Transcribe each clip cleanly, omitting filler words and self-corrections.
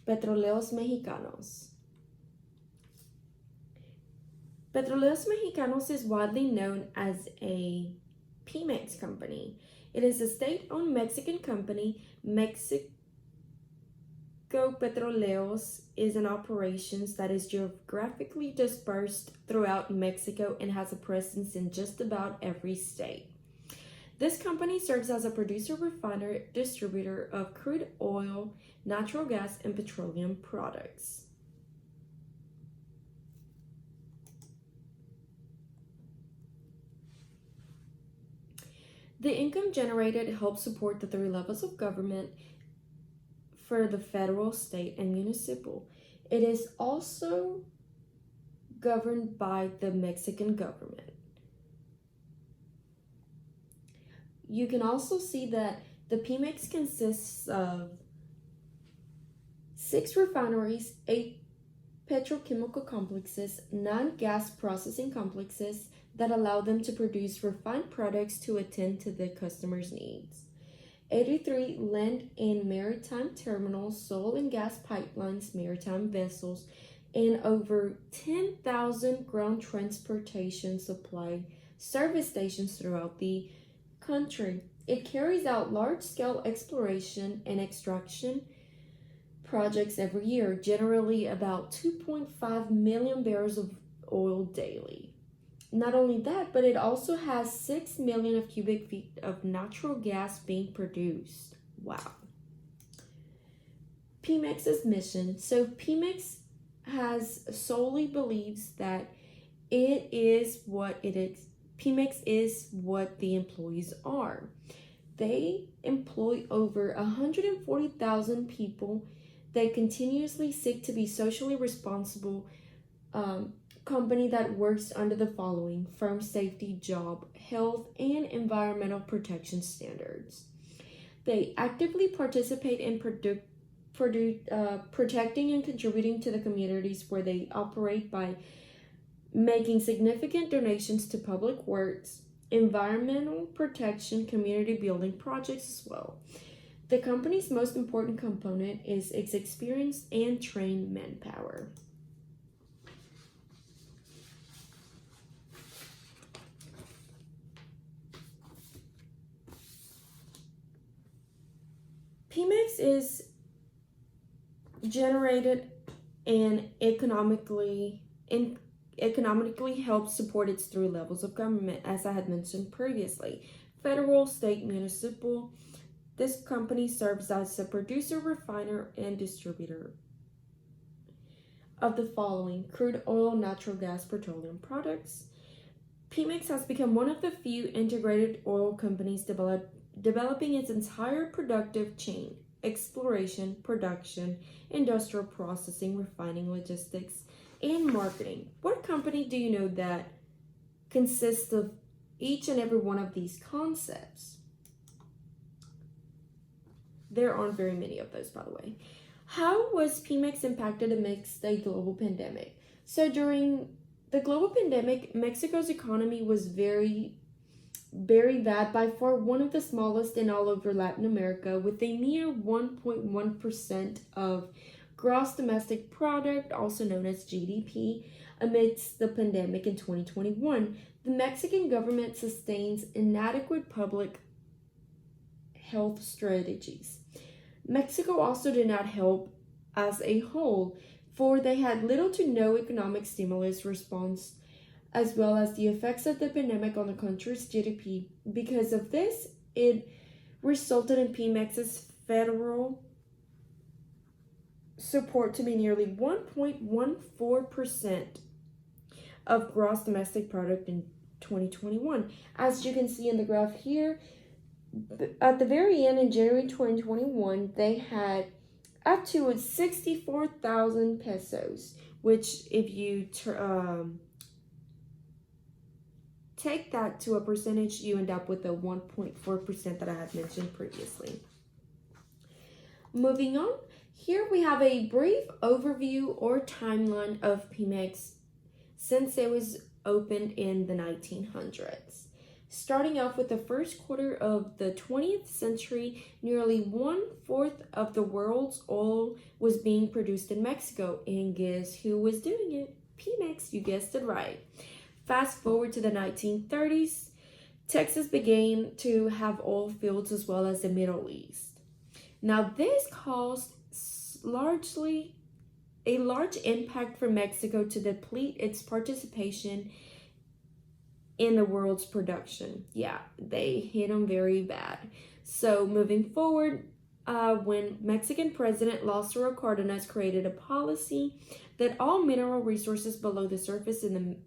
Petróleos Mexicanos. Petróleos Mexicanos is widely known as a Pemex company. It is a state-owned Mexican company. Mexico Petróleos is an operations that is geographically dispersed throughout Mexico and has a presence in just about every state. This company serves as a producer, refiner, distributor of crude oil, natural gas, and petroleum products. The income generated helps support the 3 levels of government for the federal, state, and municipal. It is also governed by the Mexican government. You can also see that the Pemex consists of 6 refineries, 8 petrochemical complexes, 9 gas processing complexes that allow them to produce refined products to attend to the customer's needs. 83 land and maritime terminals, oil and gas pipelines, maritime vessels, and over 10,000 ground transportation supply service stations throughout the country. It carries out large-scale exploration and extraction projects every year, generally about 2.5 million barrels of oil daily. Not only that, but it also has 6 million of cubic feet of natural gas being produced. Wow. Pemex's mission. So Pemex has solely believes that it is what it is. Pemex is what the employees are. They employ over 140,000 people. They continuously seek to be socially responsible company that works under the following: firm safety, job, health, and environmental protection standards. They actively participate in protecting and contributing to the communities where they operate by making significant donations to public works, environmental protection, community building projects as well. The company's most important component is its experienced and trained manpower. Pemex is generated and economically helps support its 3 levels of government, as I had mentioned previously: federal, state, municipal. This company serves as a producer, refiner, and distributor of the following: crude oil, natural gas, petroleum products. Pemex has become one of the few integrated oil companies developing its entire productive chain: exploration, production, industrial processing, refining, logistics, and marketing. What company do you know that consists of each and every one of these concepts? There aren't very many of those, by the way. How was Pemex impacted amidst a global pandemic? So during the global pandemic, Mexico's economy was very bad, by far one of the smallest in all over Latin America, with a mere 1.1% of gross domestic product, also known as GDP, amidst the pandemic in 2021. The Mexican government sustains inadequate public health strategies. Mexico also did not help as a whole, for they had little to no economic stimulus response, as well as the effects of the pandemic on the country's GDP. Because of this, it resulted in Pemex's federal support to be nearly 1.14% of gross domestic product in 2021. As you can see in the graph here, at the very end in January 2021, they had up to 64,000 pesos, which if you take that to a percentage, you end up with the 1.4% that I had mentioned previously. Moving on, here we have a brief overview or timeline of Pemex since it was opened in the 1900s. Starting off with the first quarter of the 20th century, nearly 1/4 of the world's oil was being produced in Mexico. And guess who was doing it? Pemex, you guessed it right. Fast forward to the 1930s, Texas began to have oil fields as well as the Middle East. Now, this caused a large impact for Mexico to deplete its participation in the world's production. Yeah, they hit them very bad. So moving forward, when Mexican President Lázaro Cárdenas created a policy that all mineral resources below the surface in the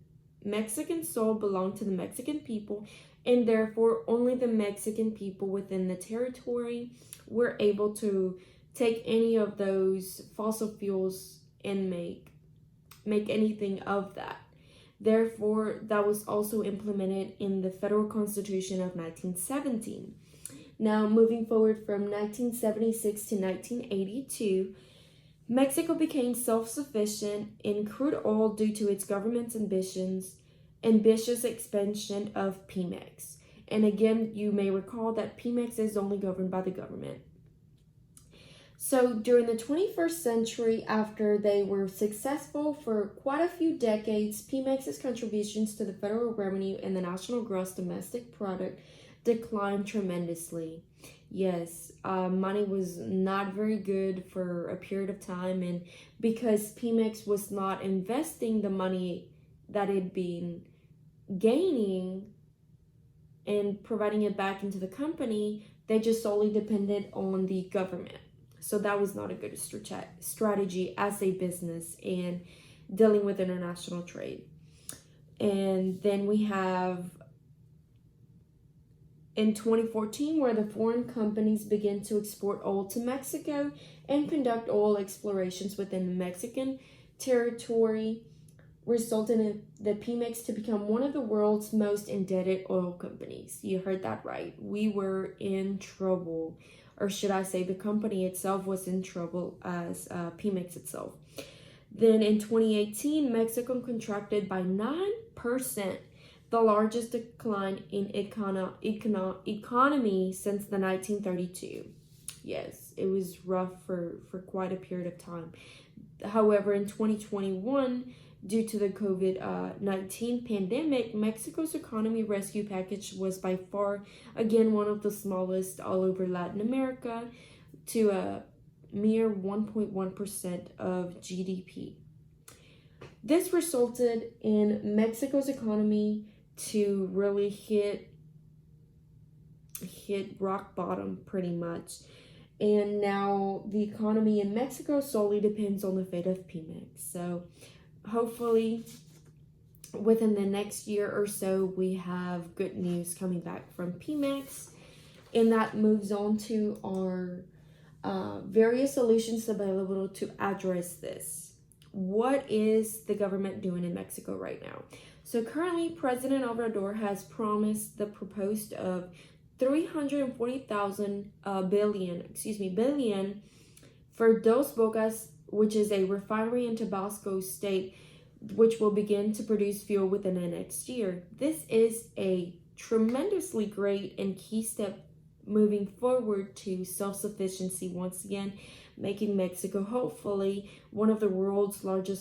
Mexican soil belong to the Mexican people, and therefore only the Mexican people within the territory were able to take any of those fossil fuels and make anything of that. Therefore, that was also implemented in the Federal Constitution of 1917. Now, moving forward from 1976 to 1982, Mexico became self-sufficient in crude oil due to its government's ambitious expansion of Pemex. And again, you may recall that Pemex is only governed by the government. So during the 21st century, after they were successful for quite a few decades, Pemex's contributions to the federal revenue and the national gross domestic product declined tremendously. Yes, money was not very good for a period of time, and because Pemex was not investing the money that it had been gaining and providing it back into the company, they just solely depended on the government. So that was not a good strategy as a business and dealing with international trade. And then we have in 2014, where the foreign companies began to export oil to Mexico and conduct oil explorations within the Mexican territory, resulting in the Pemex to become one of the world's most indebted oil companies. You heard that right. We were in trouble. Or should I say the company itself was in trouble as Pemex itself. Then in 2018, Mexico contracted by 9%, the largest decline in economy since the 1932. Yes, it was rough for quite a period of time. However, in 2021, due to the COVID-19 pandemic, Mexico's economy rescue package was by far, again, one of the smallest all over Latin America, to a mere 1.1% of GDP. This resulted in Mexico's economy to really hit rock bottom pretty much. And now the economy in Mexico solely depends on the fate of Pemex. So hopefully within the next year or so, we have good news coming back from Pemex. And that moves on to our various solutions available to address this. What is the government doing in Mexico right now? So currently, President Obrador has promised the proposed of 340,000 billion for Dos Bocas, which is a refinery in Tabasco state, which will begin to produce fuel within the next year. This is a tremendously great and key step moving forward to self-sufficiency once again, making Mexico hopefully one of the world's largest